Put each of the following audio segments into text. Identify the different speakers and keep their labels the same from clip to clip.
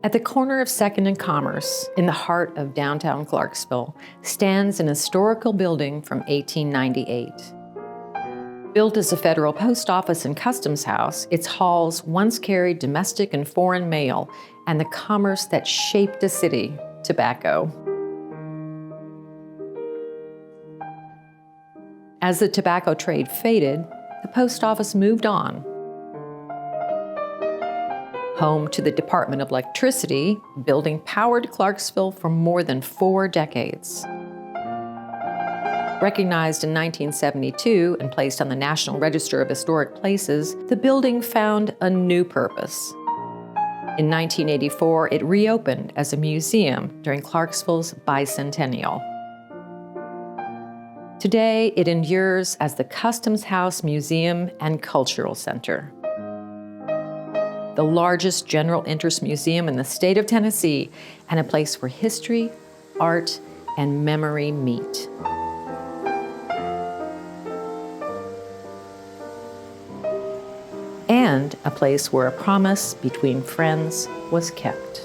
Speaker 1: At the corner of 2nd and Commerce, in the heart of downtown Clarksville, stands an historical building from 1898. Built as a federal post office and customs house, its halls once carried domestic and foreign mail and the commerce that shaped a city, tobacco. As the tobacco trade faded, the post office moved on. Home to the Department of Electricity, building powered Clarksville for more than 4 decades. Recognized in 1972 and placed on the National Register of Historic Places, the building found a new purpose. In 1984, it reopened as a museum during Clarksville's bicentennial. Today, it endures as the Customs House Museum and Cultural Center, the largest general interest museum in the state of Tennessee, and a place where history, art, and memory meet. And a place where a promise between friends was kept.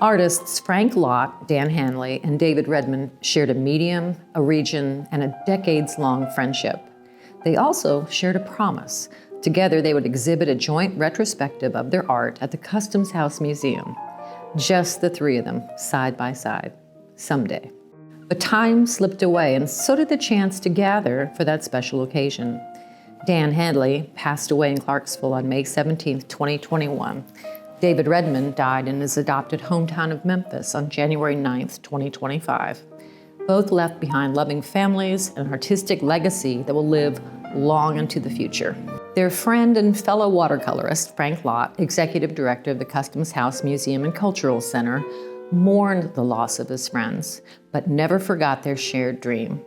Speaker 1: Artists Frank Lott, Dan Hanley, and David Redmond shared a medium, a region, and a decades-long friendship. They also shared a promise. Together, they would exhibit a joint retrospective of their art at the Customs House Museum. Just the 3 of them, side by side, someday. But time slipped away, and so did the chance to gather for that special occasion. Dan Hanley passed away in Clarksville on May 17, 2021. David Redmond died in his adopted hometown of Memphis on January 9, 2025. Both left behind loving families and an artistic legacy that will live long into the future. Their friend and fellow watercolorist, Frank Lott, executive director of the Customs House Museum and Cultural Center, mourned the loss of his friends, but never forgot their shared dream.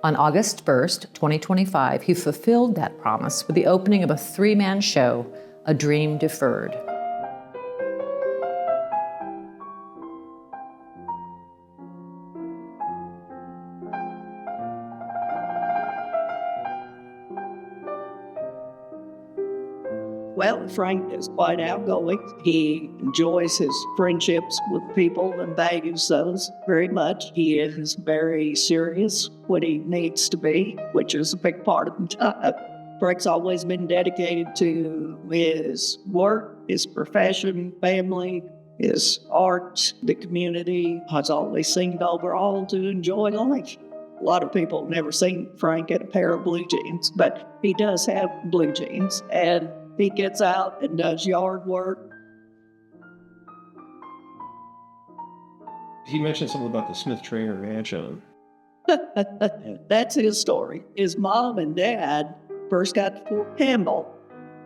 Speaker 1: On August 1st, 2025, he fulfilled that promise with the opening of a 3-man show, A Dream Deferred.
Speaker 2: Well, Frank is quite outgoing. He enjoys his friendships with people and values those very much. He is very serious when he needs to be, which is a big part of the time. Frank's always been dedicated to his work, his profession, family, his art, the community. Has always seemed overall to enjoy life. A lot of people have never seen Frank in a pair of blue jeans, but he does have blue jeans, and he gets out and does yard work.
Speaker 3: He mentioned something about the Smith Trainer Mansion.
Speaker 2: That's his story. His mom and dad first got to Fort Campbell,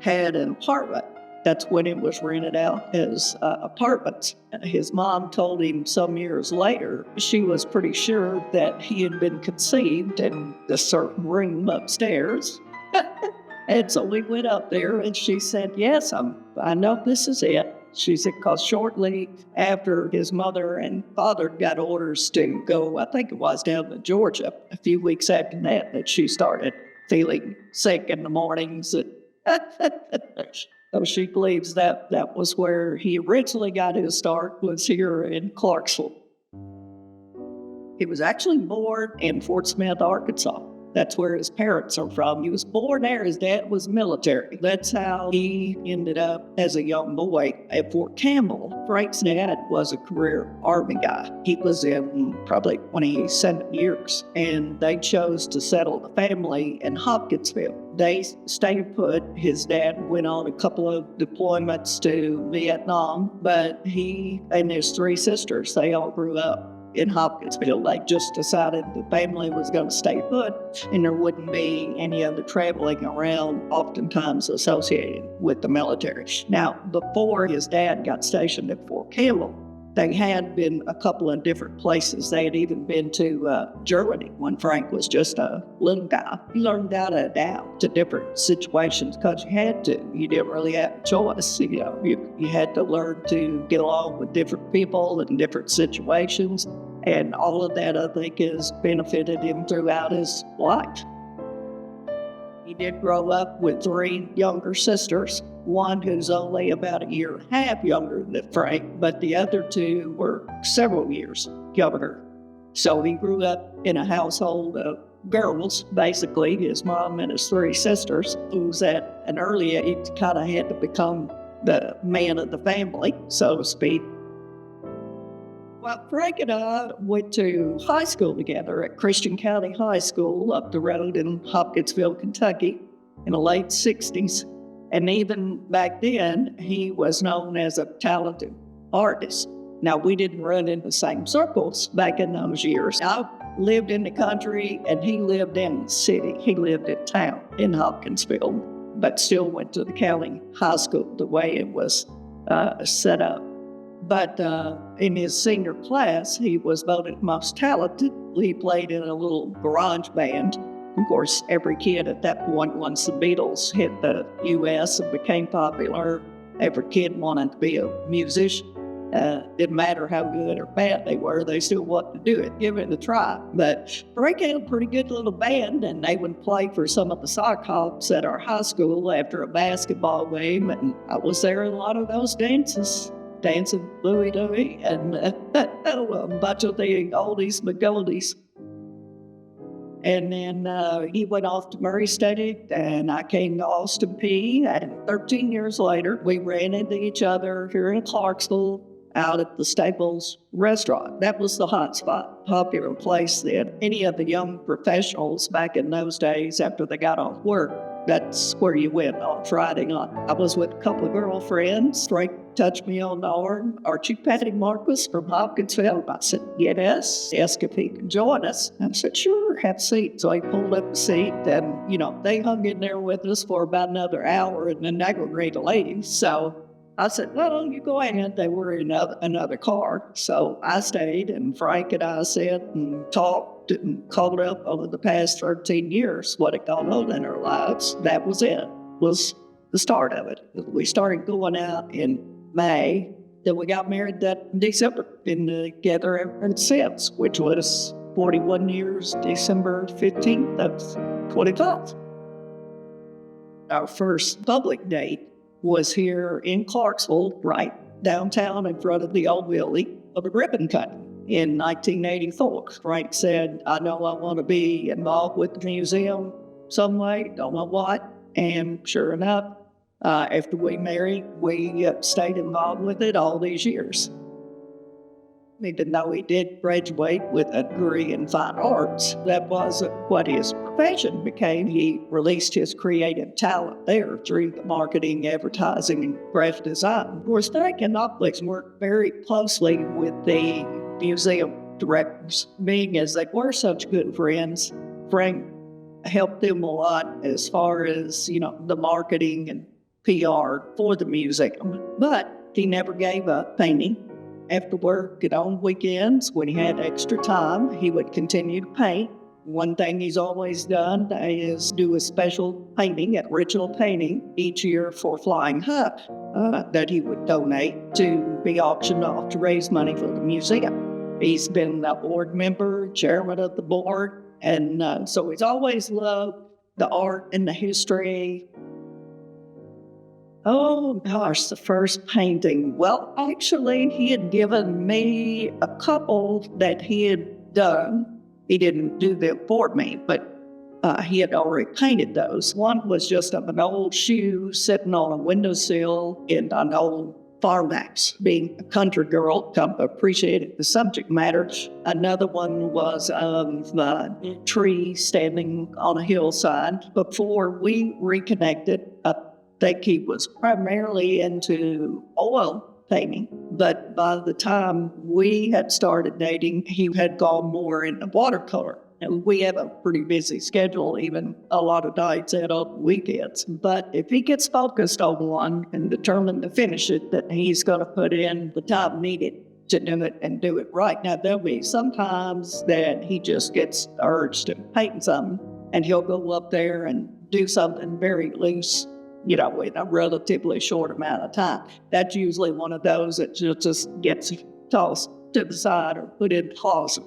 Speaker 2: had an apartment. That's when it was rented out as apartments. His mom told him some years later she was pretty sure that he had been conceived in a certain room upstairs. And so we went up there and she said, yes, I know this is it. She said, because shortly after his mother and father got orders to go, I think it was down to Georgia, a few weeks after that she started feeling sick in the mornings. So she believes that was where he originally got his start, was here in Clarksville. He was actually born in Fort Smith, Arkansas. That's where his parents are from. He was born there. His dad was military. That's how he ended up as a young boy at Fort Campbell. Frank's dad was a career Army guy. He was in probably 27 years, and they chose to settle the family in Hopkinsville. They stayed put. His dad went on a couple of deployments to Vietnam, but he and his 3 sisters, they all grew up in Hopkinsville. They just decided the family was going to stay put and there wouldn't be any other traveling around, oftentimes associated with the military. Now, before his dad got stationed at Fort Campbell, they had been a couple of different places. They had even been to Germany when Frank was just a little guy. He learned how to adapt to different situations because you had to. You didn't really have a choice. You had to learn to get along with different people in different situations. And all of that, I think, has benefited him throughout his life. He did grow up with 3 younger sisters, one who's only about a year and a half younger than Frank, but the other 2 were several years younger. So he grew up in a household of girls, basically, his mom and his 3 sisters, who's at an early age kind of had to become the man of the family, so to speak. Well, Frank and I went to high school together at Christian County High School up the road in Hopkinsville, Kentucky in the late 60s. And even back then, he was known as a talented artist. Now, we didn't run in the same circles back in those years. I lived in the country and he lived in the city. He lived in town in Hopkinsville, but still went to the county high school the way it was set up. But in his senior class, he was voted most talented. He played in a little garage band. Of course, every kid at that point, once the Beatles hit the U.S. and became popular, every kid wanted to be a musician. Didn't matter how good or bad they were, they still wanted to do it, give it a try. But Frank had a pretty good little band, and they would play for some of the sock hops at our high school after a basketball game, and I was there in a lot of those dances. Dancing Louie Louie and a bunch of the oldies but goldies. And then he went off to Murray State, and I came to Austin P. And 13 years later, we ran into each other here in Clarksville out at the Staples restaurant. That was the hot spot, popular place then. Any of the young professionals back in those days after they got off work, that's where you went on Friday night. I was with a couple of girlfriends. Frank touched me on the arm. Aren't you Patty Marquis from Hopkinsville? I said, yes. Asked if he could join us. I said, sure, have a seat. So he pulled up a seat, and, they hung in there with us for about another hour, and then they were ready to leave. So I said, well, you go ahead. They were in another car. So I stayed, and Frank and I sat and talked and called up over the past 13 years what had gone on in our lives. That was it, was the start of it. We started going out in May, then we got married that December, been together ever since, which was 41 years, December 15th of 25. Our first public date was here in Clarksville, right downtown in front of the old building of a ribbon cutting in 1984. Frank said, I know I want to be involved with the museum some way, don't know what. And sure enough, after we married, we stayed involved with it all these years. Even though he did graduate with a degree in fine arts, that wasn't what his profession became. He released his creative talent there through the marketing, advertising, and graphic design. Of course, Frank and Oplex worked very closely with the museum directors, being as they were such good friends. Frank helped them a lot as far as, the marketing and PR for the museum. But he never gave up painting. After work and on weekends, when he had extra time, he would continue to paint. One thing he's always done is do a special painting, an original painting, each year for Flying Hut that he would donate to be auctioned off to raise money for the museum. He's been a board member, chairman of the board, and so he's always loved the art and the history. Oh gosh, the first painting. Well, actually, he had given me a couple that he had done. He didn't do them for me, but he had already painted those. One was just of an old shoe sitting on a windowsill in an old farmhouse. Being a country girl, appreciated the subject matter. Another one was of a tree standing on a hillside. Before we reconnected, I think he was primarily into oil painting, but by the time we had started dating, he had gone more into watercolor. And we have a pretty busy schedule, even a lot of nights and on weekends. But if he gets focused on one and determined to finish it, then he's going to put in the time needed to do it and do it right. Now, there'll be sometimes that he just gets the urge to paint something, and he'll go up there and do something very loose, in a relatively short amount of time. That's usually one of those that just gets tossed to the side or put in the closet.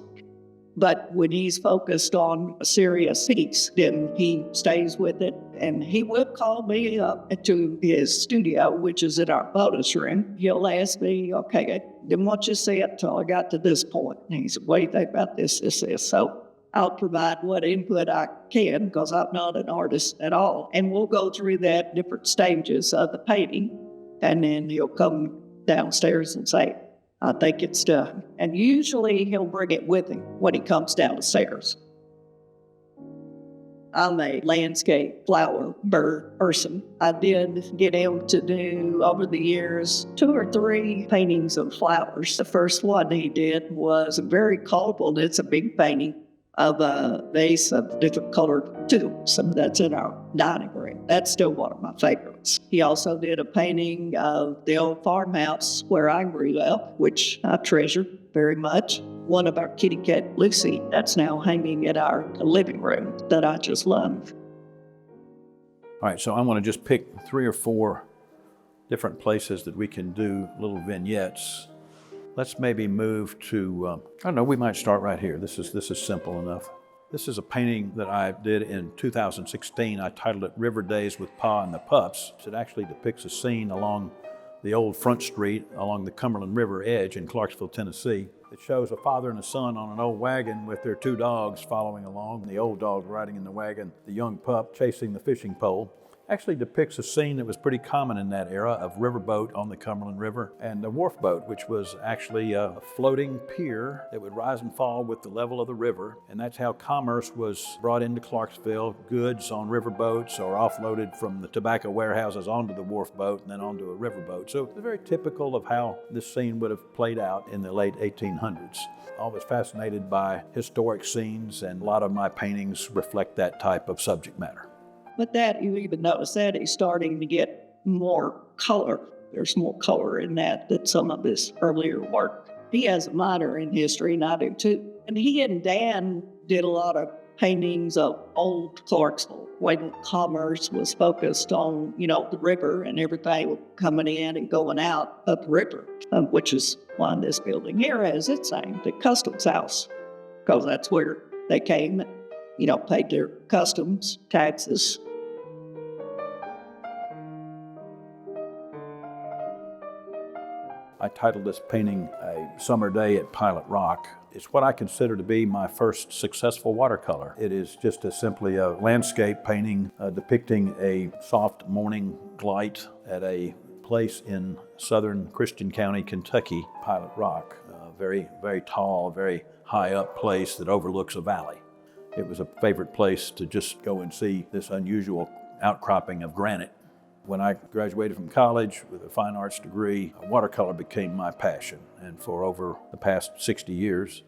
Speaker 2: But when he's focused on a serious piece, then he stays with it. And he will call me up to his studio, which is in our bonus room. He'll ask me, okay, I didn't want you to see it until I got to this point. And he said, what do you think about this? So I'll provide what input I can, because I'm not an artist at all. And we'll go through that different stages of the painting. And then he'll come downstairs and say, I think it's done. And usually he'll bring it with him when he comes down the stairs. I'm a landscape, flower, bird person. I did get him to do, over the years, 2 or 3 paintings of flowers. The first one he did was very colorful. It's a big painting of a vase of different colored tulips, and that's in our dining room. That's still one of my favorites. He also did a painting of the old farmhouse where I grew up, which I treasure very much. One of our kitty cat, Lucy, that's now hanging in our living room that I just love.
Speaker 4: All right, so I want to just pick 3 or 4 different places that we can do little vignettes. Let's maybe move to, I don't know, we might start right here. This is simple enough. This is a painting that I did in 2016. I titled it River Days with Pa and the Pups. It actually depicts a scene along the old Front Street along the Cumberland River edge in Clarksville, Tennessee. It shows a father and a son on an old wagon with their 2 dogs following along. The old dog riding in the wagon, the young pup chasing the fishing pole. Actually depicts a scene that was pretty common in that era of riverboat on the Cumberland River and a wharf boat, which was actually a floating pier that would rise and fall with the level of the river. And that's how commerce was brought into Clarksville. Goods on riverboats or offloaded from the tobacco warehouses onto the wharf boat and then onto a riverboat. So it's very typical of how this scene would have played out in the late 1800s. Always fascinated by historic scenes, and a lot of my paintings reflect that type of subject matter.
Speaker 2: But that, you even notice that he's starting to get more color. There's more color in that than some of his earlier work. He has a minor in history, and I do too. And he and Dan did a lot of paintings of old Clarksville when commerce was focused on, the river and everything coming in and going out of the river, which is why this building here has its name, the Customs House, because that's where they came, paid their customs, taxes.
Speaker 4: I titled this painting A Summer Day at Pilot Rock. It's what I consider to be my first successful watercolor. It is just simply a landscape painting depicting a soft morning light at a place in southern Christian County, Kentucky, Pilot Rock. A very, very tall, very high up place that overlooks a valley. It was a favorite place to just go and see this unusual outcropping of granite. When I graduated from college with a fine arts degree, watercolor became my passion. And for over the past 60 years,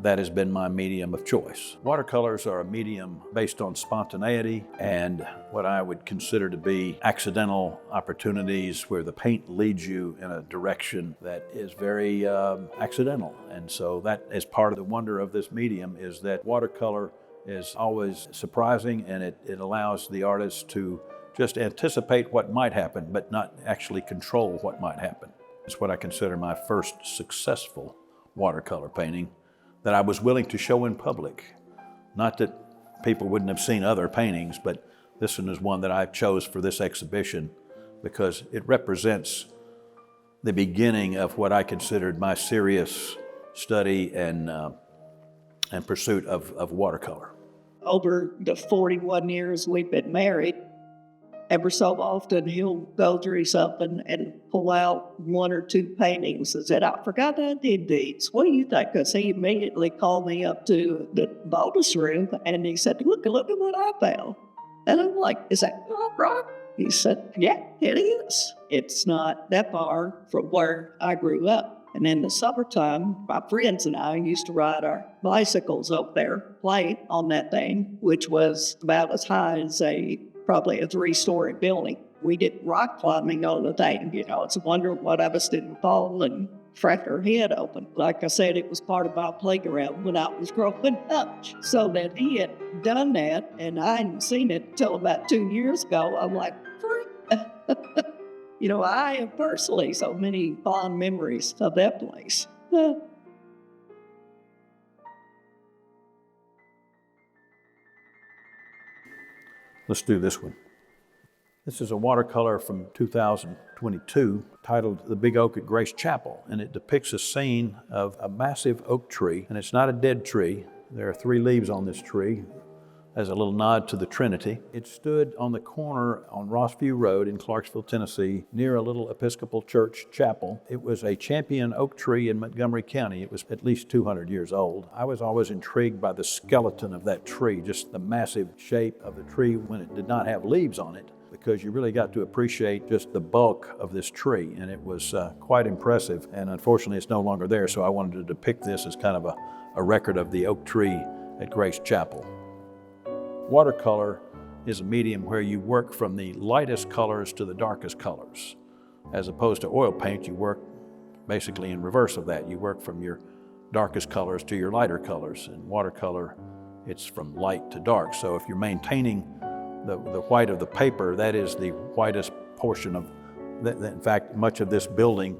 Speaker 4: that has been my medium of choice. Watercolors are a medium based on spontaneity and what I would consider to be accidental opportunities where the paint leads you in a direction that is very accidental. And so that is part of the wonder of this medium, is that watercolor is always surprising, and it allows the artist to just anticipate what might happen, but not actually control what might happen. It's what I consider my first successful watercolor painting that I was willing to show in public. Not that people wouldn't have seen other paintings, but this one is one that I chose for this exhibition because it represents the beginning of what I considered my serious study and pursuit of watercolor.
Speaker 2: Over the 41 years we've been married, ever so often he'll go through something and pull out 1 or 2 paintings and said, I forgot I did these. What do you think? Because he immediately called me up to the bonus room and he said, look at what I found. And I'm like, is that not right? He said, yeah, it is. It's not that far from where I grew up. And in the summertime, my friends and I used to ride our bicycles up there, play on that thing, which was about as high as probably a 3-story building. We did rock climbing on the thing. It's a wonder one of us didn't fall and crack our head open. Like I said, it was part of my playground when I was growing up. So that he had done that, and I hadn't seen it until about 2 years ago. I'm like, I have personally so many fond memories of that place.
Speaker 4: Let's do this one. This is a watercolor from 2022 titled The Big Oak at Grace Chapel, and it depicts a scene of a massive oak tree, and it's not a dead tree. There are 3 leaves on this tree as a little nod to the Trinity. It stood on the corner on Rossview Road in Clarksville, Tennessee, near a little Episcopal church chapel. It was a champion oak tree in Montgomery County. It was at least 200 years old. I was always intrigued by the skeleton of that tree, just the massive shape of the tree when it did not have leaves on it, because you really got to appreciate just the bulk of this tree, and it was quite impressive. And unfortunately, it's no longer there, so I wanted to depict this as kind of a record of the oak tree at Grace Chapel. Watercolor is a medium where you work from the lightest colors to the darkest colors. As opposed to oil paint, you work basically in reverse of that. You work from your darkest colors to your lighter colors. In watercolor, it's from light to dark. So if you're maintaining the white of the paper, that is the whitest portion of, in fact, much of this building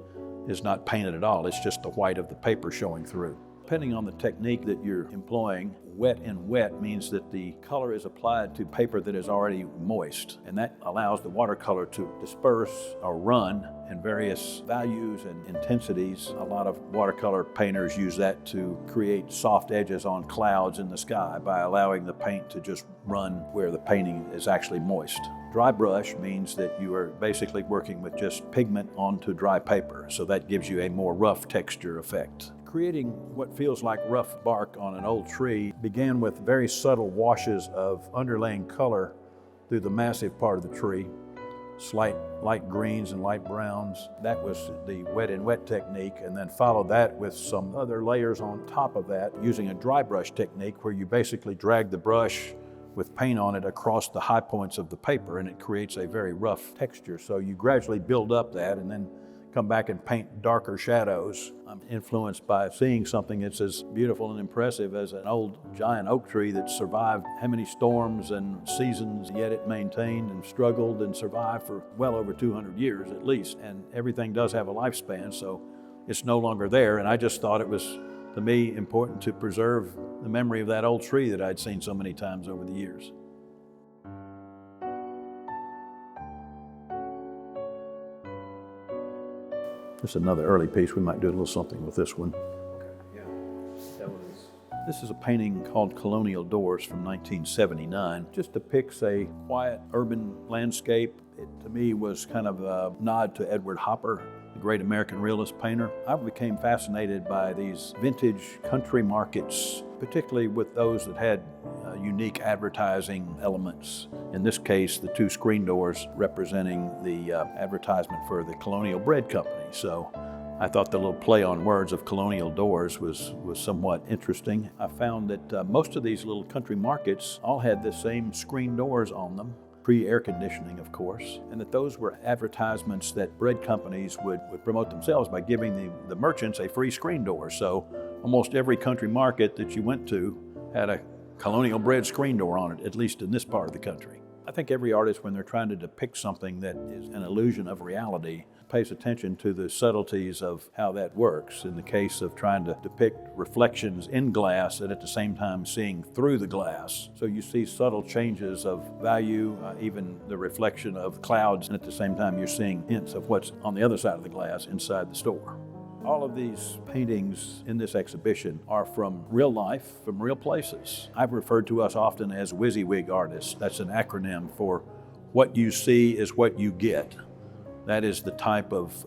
Speaker 4: is not painted at all. It's just the white of the paper showing through. Depending on the technique that you're employing, wet and wet means that the color is applied to paper that is already moist, and that allows the watercolor to disperse or run in various values and intensities. A lot of watercolor painters use that to create soft edges on clouds in the sky by allowing the paint to just run where the painting is actually moist. Dry brush means that you are basically working with just pigment onto dry paper, so that gives you a more rough texture effect. Creating what feels like rough bark on an old tree began with very subtle washes of underlaying color through the massive part of the tree, slight light greens and light browns. That was the wet and wet technique, and then followed that with some other layers on top of that using a dry brush technique where you basically drag the brush with paint on it across the high points of the paper, and it creates a very rough texture. So you gradually build up that and then come back and paint darker shadows. I'm influenced by seeing something that's as beautiful and impressive as an old giant oak tree that survived how many storms and seasons, yet it maintained and struggled and survived for well over 200 years at least. And everything does have a lifespan, so it's no longer there. And I just thought it was, to me, important to preserve the memory of that old tree that I'd seen so many times over the years. This is another early piece. We might do a little something with this one. This is a painting called Colonial Doors from 1979. Just depicts a quiet urban landscape. It, to me, was kind of a nod to Edward Hopper, the great American realist painter. I became fascinated by these vintage country markets, particularly with those that had unique advertising elements. In this case, the 2 screen doors representing the advertisement for the Colonial Bread Company. So I thought the little play on words of Colonial Doors was somewhat interesting. I found that most of these little country markets all had the same screen doors on them, pre-air conditioning, of course, and that those were advertisements that bread companies would promote themselves by giving the merchants a free screen door. So almost every country market that you went to had a Colonial Bread screen door on it, at least in this part of the country. I think every artist, when they're trying to depict something that is an illusion of reality, pays attention to the subtleties of how that works. In the case of trying to depict reflections in glass and at the same time seeing through the glass. So you see subtle changes of value, even the reflection of clouds, and at the same time you're seeing hints of what's on the other side of the glass inside the store. All of these paintings in this exhibition are from real life, from real places. I've referred to us often as WYSIWYG artists. That's an acronym for what you see is what you get. That is the type of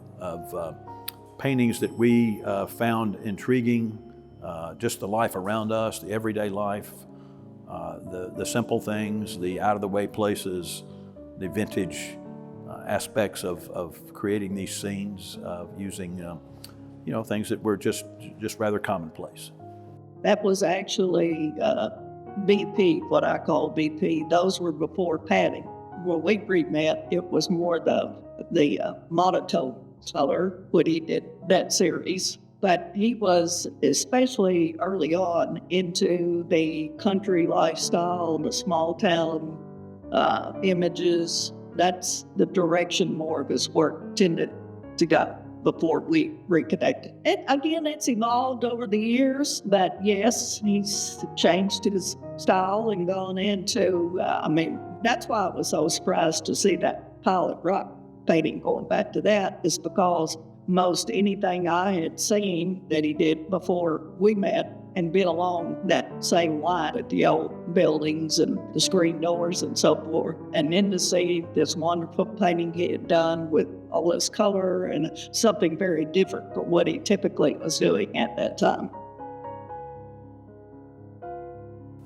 Speaker 4: paintings that we found intriguing, just the life around us, the everyday life, the simple things, the out-of-the-way places, the vintage aspects of creating these scenes, using things that were just rather commonplace.
Speaker 2: That was actually BP, what I call BP. Those were before padding. When we met, it was more the monotone color when he did that series. But he was, especially early on, into the country lifestyle, the small town images. That's the direction more of his work tended to go before we reconnected. And again, it's evolved over the years, but yes, he's changed his style and gone into, that's why I was so surprised to see that Pilot Rock painting. Going back to that is because most anything I had seen that he did before we met and been along that same line with the old buildings and the screen doors and so forth. And then to see this wonderful painting he had done with all this color and something very different from what he typically was doing at that time.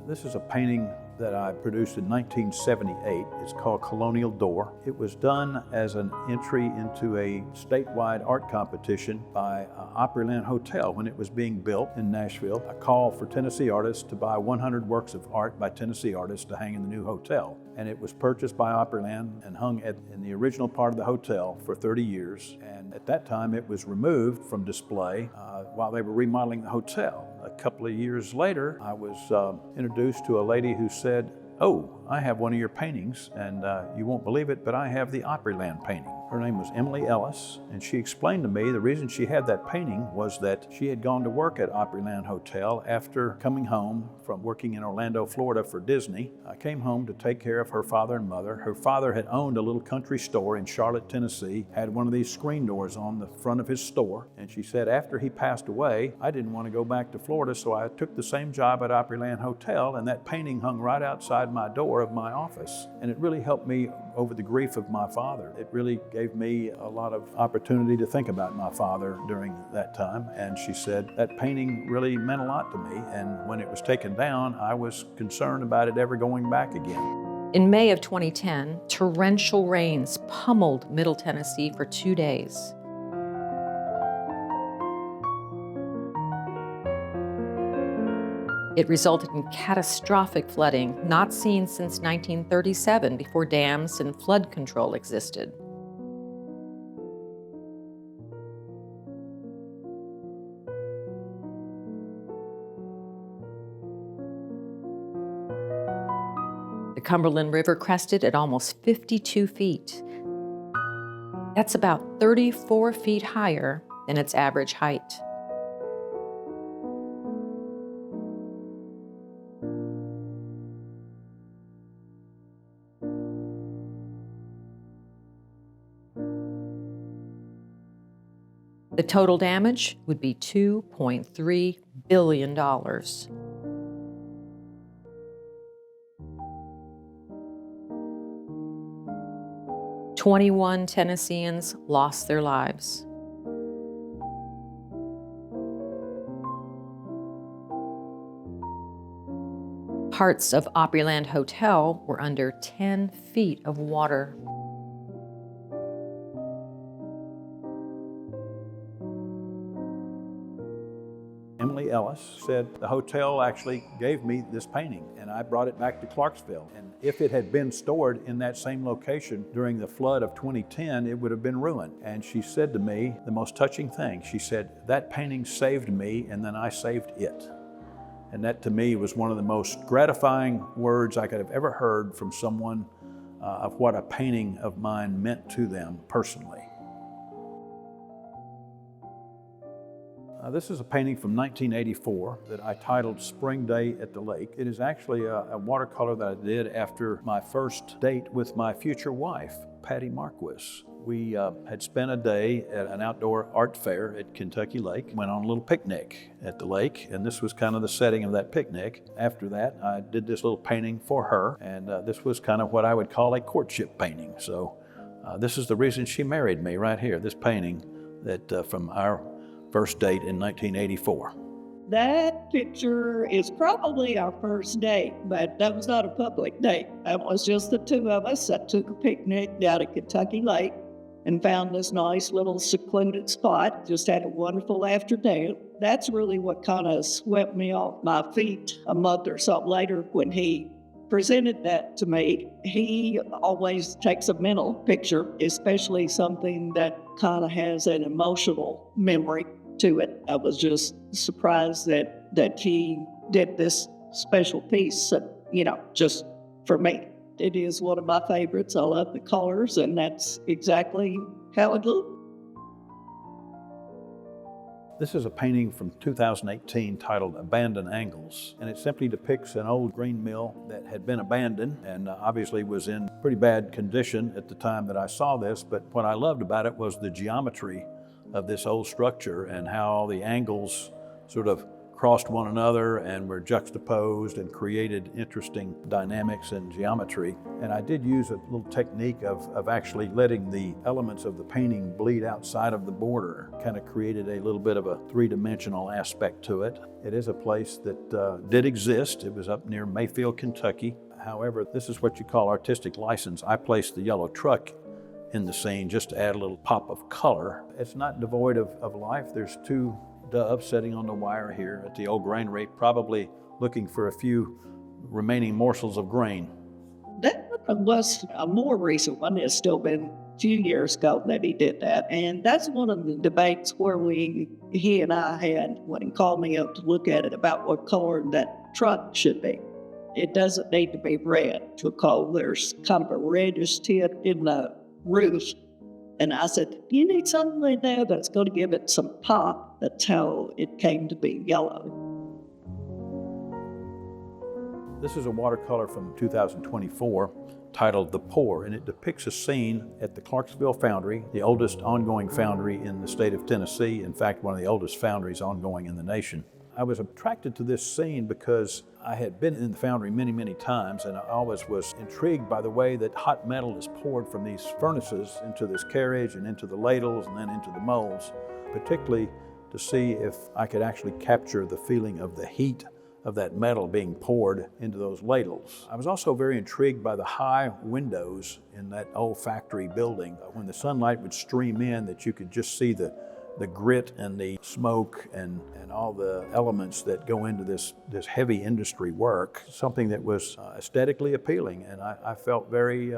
Speaker 4: This is a painting that I produced in 1978. It's called Colonial Door. It was done as an entry into a statewide art competition by Opryland Hotel when it was being built in Nashville. A call for Tennessee artists to buy 100 works of art by Tennessee artists to hang in the new hotel. And it was purchased by Opryland and hung in the original part of the hotel for 30 years. And at that time, it was removed from display while they were remodeling the hotel. A couple of years later, I was introduced to a lady who said, "Oh, I have one of your paintings, and you won't believe it, but I have the Opryland painting." Her name was Emily Ellis, and she explained to me the reason she had that painting was that she had gone to work at Opryland Hotel after coming home from working in Orlando, Florida for Disney. I came home to take care of her father and mother. Her father had owned a little country store in Charlotte, Tennessee, had one of these screen doors on the front of his store, and she said after he passed away, I didn't want to go back to Florida, so I took the same job at Opryland Hotel, and that painting hung right outside my door of my office. And it really helped me over the grief of my father. It really gave me a lot of opportunity to think about my father during that time. And she said that painting really meant a lot to me. And when it was taken down, I was concerned about it ever going back again.
Speaker 1: In May of 2010, torrential rains pummeled Middle Tennessee for 2 days. It resulted in catastrophic flooding not seen since 1937, before dams and flood control existed. The Cumberland River crested at almost 52 feet. That's about 34 feet higher than its average height. The total damage would be $2.3 billion. 21 Tennesseans lost their lives. Parts of Opryland Hotel were under 10 feet of water.
Speaker 4: Emily Ellis said the hotel actually gave me this painting, and I brought it back to Clarksville. And if it had been stored in that same location during the flood of 2010, it would have been ruined. And she said to me the most touching thing. She said, "That painting saved me, and then I saved it." And that to me was one of the most gratifying words I could have ever heard from someone of what a painting of mine meant to them personally. This is a painting from 1984 that I titled Spring Day at the Lake. It is actually a watercolor that I did after my first date with my future wife, Patty Marquis. We had spent a day at an outdoor art fair at Kentucky Lake, went on a little picnic at the lake, and this was kind of the setting of that picnic. After that, I did this little painting for her, and this was kind of what I would call a courtship painting. So this is the reason she married me right here, this painting that from our first date in 1984.
Speaker 2: That picture is probably our first date, but that was not a public date. That was just the two of us that took a picnic down at Kentucky Lake and found this nice little secluded spot. Just had a wonderful afternoon. That's really what kind of swept me off my feet a month or so later when he presented that to me. He always takes a mental picture, especially something that kind of has an emotional memory to it. I was just surprised that he did this special piece, just for me. It is one of my favorites. I love the colors, and that's exactly how it looked.
Speaker 4: This is a painting from 2018 titled Abandoned Angles, and it simply depicts an old grain mill that had been abandoned and obviously was in pretty bad condition at the time that I saw this, but what I loved about it was the geometry of this old structure and how all the angles sort of crossed one another and were juxtaposed and created interesting dynamics and geometry. And I did use a little technique of actually letting the elements of the painting bleed outside of the border. Kind of created a little bit of a three-dimensional aspect to it. It is a place that did exist. It was up near Mayfield, Kentucky. However, this is what you call artistic license. I placed the yellow truck in the scene just to add a little pop of color. It's not devoid of life. There's two doves sitting on the wire here at the old granary, probably looking for a few remaining morsels of grain.
Speaker 2: That was a more recent one. It's still been a few years ago that he did that. And that's one of the debates where he and I had when he called me up to look at it about what color that truck should be. It doesn't need to be red because there's kind of a reddish tint in the roof. And I said, you need something in there that's going to give it some pop. That's how it came to be yellow.
Speaker 4: This is a watercolor from 2024 titled The Pour, and it depicts a scene at the Clarksville Foundry, the oldest ongoing foundry in the state of Tennessee, in fact, one of the oldest foundries ongoing in the nation. I was attracted to this scene because I had been in the foundry many, many times, and I always was intrigued by the way that hot metal is poured from these furnaces into this carriage and into the ladles and then into the molds, particularly to see if I could actually capture the feeling of the heat of that metal being poured into those ladles. I was also very intrigued by the high windows in that old factory building. When the sunlight would stream in, that you could just see the grit and the smoke and all the elements that go into this heavy industry work, something that was aesthetically appealing. And I felt very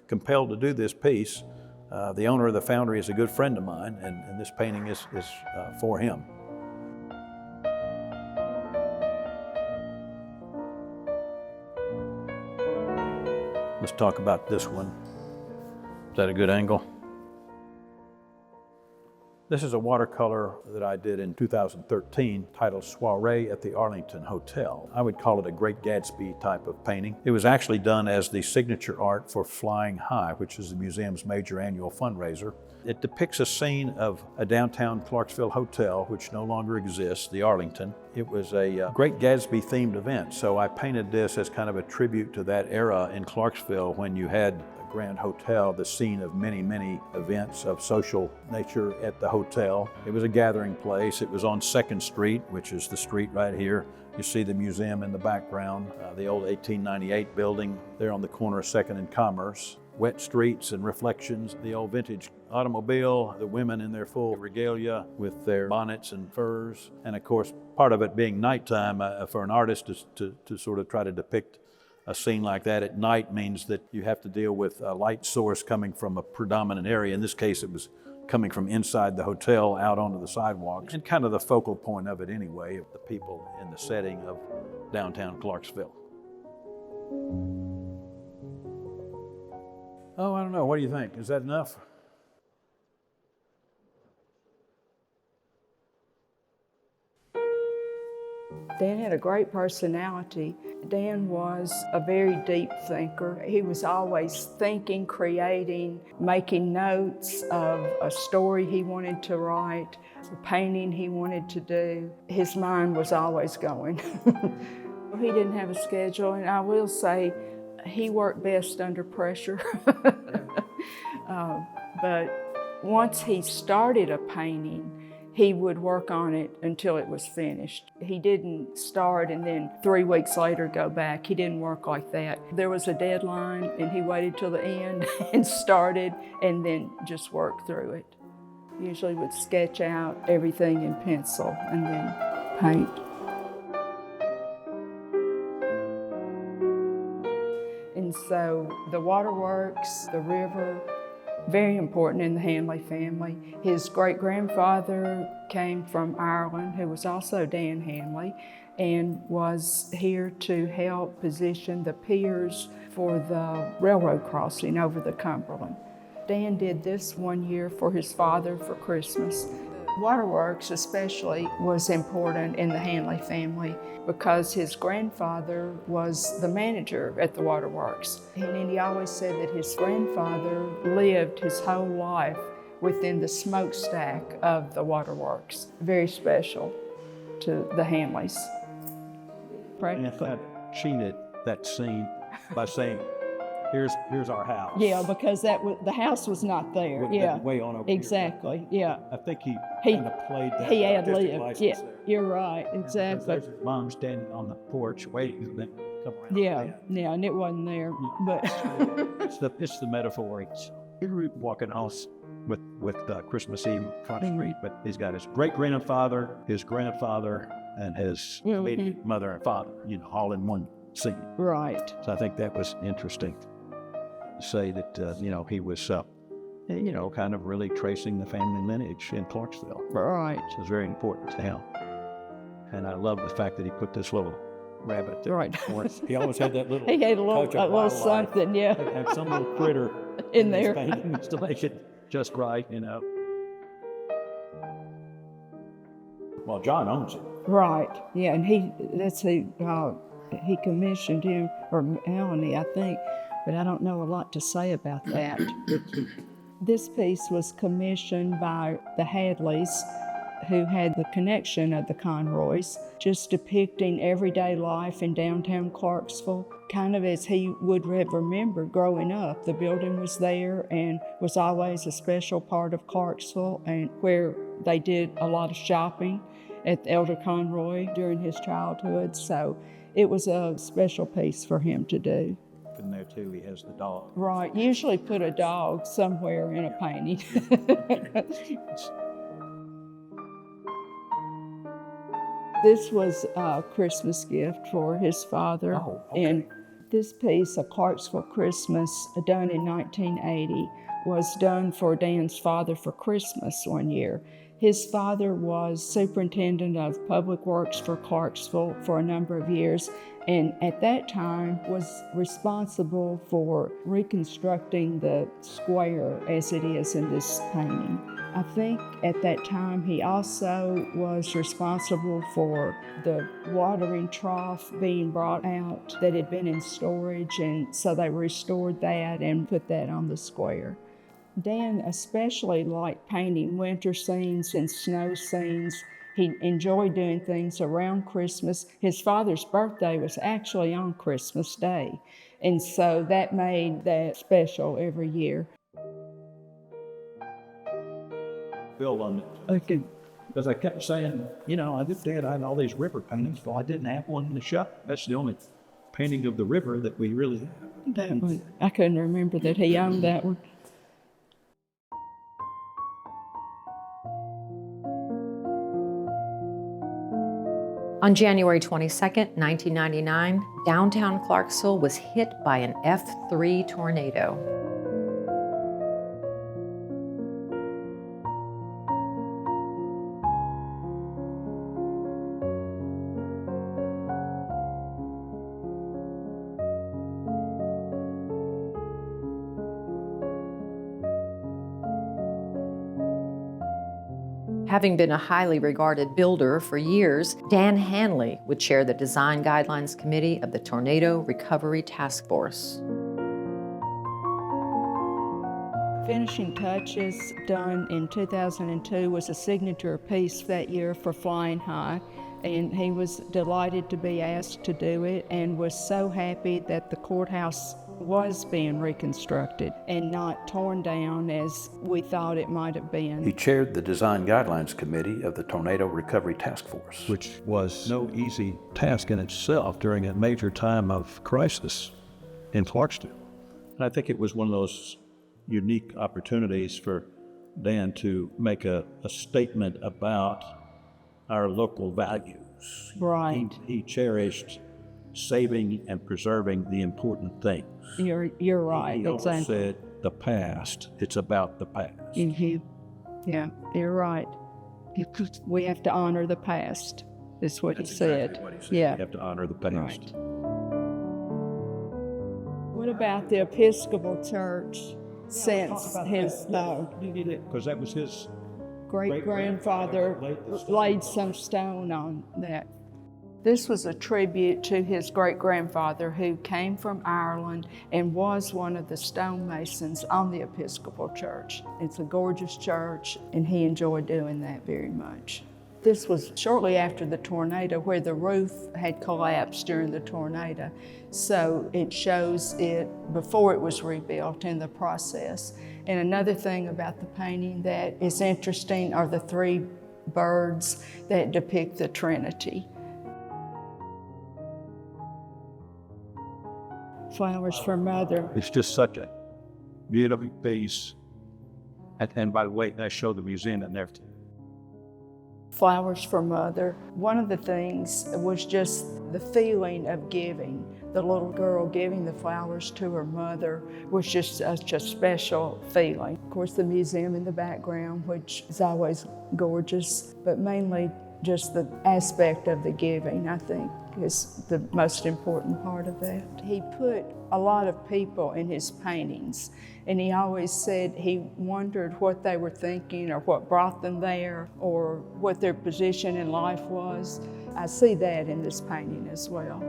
Speaker 4: compelled to do this piece. The owner of the foundry is a good friend of mine, and this painting is for him. Let's talk about this one. Is that a good angle? This is a watercolor that I did in 2013 titled Soiree at the Arlington Hotel. I would call it a Great Gatsby type of painting. It was actually done as the signature art for Flying High, which is the museum's major annual fundraiser. It depicts a scene of a downtown Clarksville hotel, which no longer exists, the Arlington. It was a Great Gatsby themed event, so I painted this as kind of a tribute to that era in Clarksville when you had Grand Hotel, the scene of many, many events of social nature at the hotel. It was a gathering place. It was on 2nd Street, which is the street right here. You see the museum in the background, the old 1898 building there on the corner of 2nd and Commerce. Wet streets and reflections, the old vintage automobile, the women in their full regalia with their bonnets and furs, and of course, part of it being nighttime for an artist is to sort of try to depict a scene like that at night means that you have to deal with a light source coming from a predominant area. In this case, it was coming from inside the hotel out onto the sidewalks, and kind of the focal point of it anyway, of the people in the setting of downtown Clarksville. Oh, I don't know. What do you think? Is that enough?
Speaker 5: Dan had a great personality. Dan was a very deep thinker. He was always thinking, creating, making notes of a story he wanted to write, a painting he wanted to do. His mind was always going. He didn't have a schedule, and I will say he worked best under pressure. But once he started a painting, he would work on it until it was finished. He didn't start and then 3 weeks later go back. He didn't work like that. There was a deadline and he waited till the end and started and then just worked through it. Usually would sketch out everything in pencil and then paint. And so the waterworks, the river, very important in the Hanley family. His great-grandfather came from Ireland, who was also Dan Hanley, and was here to help position the piers for the railroad crossing over the Cumberland. Dan did this one year for his father for Christmas. Waterworks especially was important in the Hanley family because his grandfather was the manager at the Waterworks. And he always said that his grandfather lived his whole life within the smokestack of the Waterworks. Very special to the Hanleys.
Speaker 4: And I've cheated that scene by saying, here's our house.
Speaker 5: Yeah, because the house was not there. Yeah,
Speaker 4: way on over
Speaker 5: exactly.
Speaker 4: Here.
Speaker 5: Yeah,
Speaker 4: I think he
Speaker 5: He-
Speaker 4: kind of played that.
Speaker 5: he had
Speaker 4: artistic
Speaker 5: lived.
Speaker 4: license
Speaker 5: Yeah,
Speaker 4: there.
Speaker 5: you're right.
Speaker 4: Because
Speaker 5: Exactly.
Speaker 4: there's his mom standing on the porch waiting for them to come around.
Speaker 5: Yeah, and it wasn't there, but
Speaker 4: It's the metaphor. You're walking off with Christmas Eve across the street, but he's got his great-grandfather, his grandfather, and his immediate mother and father, all in one scene.
Speaker 5: right.
Speaker 4: So I think that was interesting to say that, he was, kind of really tracing the family lineage in Clarksville.
Speaker 5: Right.
Speaker 4: So it was very important to him. And I love the fact that he put this little rabbit there.
Speaker 5: Right.
Speaker 4: He always had that little
Speaker 5: He had a
Speaker 4: touch of
Speaker 5: little
Speaker 4: wildlife.
Speaker 5: something, yeah,
Speaker 4: Have some little critter
Speaker 5: in
Speaker 4: his
Speaker 5: there.
Speaker 4: paintings to make it just right, Well, John owns it.
Speaker 5: Right. Yeah, and he commissioned him, or Melanie, I think, but I don't know a lot to say about that. This piece was commissioned by the Hadleys, who had the connection of the Conroys, just depicting everyday life in downtown Clarksville, kind of as he would have remembered growing up. The building was there and was always a special part of Clarksville, and where they did a lot of shopping at Elder Conroy during his childhood. So it was a special piece for him to do.
Speaker 4: In there too, he has the dog.
Speaker 5: Right, usually put a dog somewhere in a painting. This was a Christmas gift for his father.
Speaker 4: Oh, okay.
Speaker 5: And this piece, A Clarksville Christmas, done in 1980, was done for Dan's father for Christmas one year. His father was superintendent of public works for Clarksville for a number of years, and at that time was responsible for reconstructing the square as it is in this painting. I think at that time he also was responsible for the watering trough being brought out that had been in storage, and so they restored that and put that on the square. Dan especially liked painting winter scenes and snow scenes. He enjoyed doing things around Christmas. His father's birthday was actually on Christmas Day, and so that made that special every year.
Speaker 4: Bill on it.
Speaker 5: Okay.
Speaker 4: Because I kept saying, I had all these river paintings, but I didn't have one in the shop. That's the only painting of the river that we really have.
Speaker 5: I couldn't remember that he owned that one.
Speaker 1: On January 22nd, 1999, downtown Clarksville was hit by an F3 tornado. Having been a highly regarded builder for years, Dan Hanley would chair the Design Guidelines Committee of the Tornado Recovery Task Force.
Speaker 5: Finishing touches done in 2002 was a signature piece that year for Flying High, and he was delighted to be asked to do it and was so happy that the courthouse was being reconstructed and not torn down as we thought it might have been.
Speaker 4: He chaired the Design Guidelines Committee of the Tornado Recovery Task Force, which was no easy task in itself during a major time of crisis in Clarksville. And I think it was one of those unique opportunities for Dan to make a statement about our local values.
Speaker 5: Right.
Speaker 4: He cherished saving and preserving the important things.
Speaker 5: You're right,
Speaker 4: He always
Speaker 5: exactly.
Speaker 4: said, the past, it's about the past.
Speaker 5: Mm-hmm. Yeah, you're right. We have to honor the past, is what
Speaker 4: That's
Speaker 5: he said.
Speaker 4: exactly what he said.
Speaker 5: Yeah.
Speaker 4: You have to honor the past.
Speaker 5: Right. What about the Episcopal Church since his
Speaker 4: because that was his
Speaker 5: great-grandfather laid some stone on that. This was a tribute to his great-grandfather who came from Ireland and was one of the stonemasons on the Episcopal Church. It's a gorgeous church, and he enjoyed doing that very much. This was shortly after the tornado where the roof had collapsed during the tornado. So it shows it before it was rebuilt in the process. And another thing about the painting that is interesting are the three birds that depict the Trinity. Flowers for Mother.
Speaker 4: It's just such a beautiful piece. And by the way, I showed the museum and everything.
Speaker 5: Flowers for Mother. One of the things was just the feeling of giving. The little girl giving the flowers to her mother was just such a special feeling. Of course, the museum in the background, which is always gorgeous, but mainly just the aspect of the giving, I think, is the most important part of that. He put a lot of people in his paintings, and he always said he wondered what they were thinking or what brought them there or what their position in life was. I see that in this painting as well.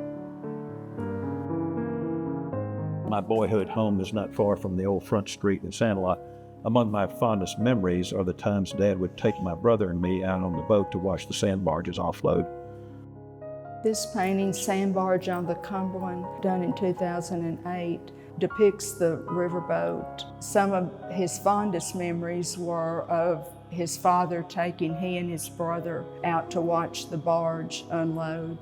Speaker 4: My boyhood home is not far from the old Front Street in Sandlot. Among my fondest memories are the times Dad would take my brother and me out on the boat to watch the sand barges offload.
Speaker 5: This painting, Sand Barge on the Cumberland, done in 2008, depicts the riverboat. Some of his fondest memories were of his father taking he and his brother out to watch the barge unload.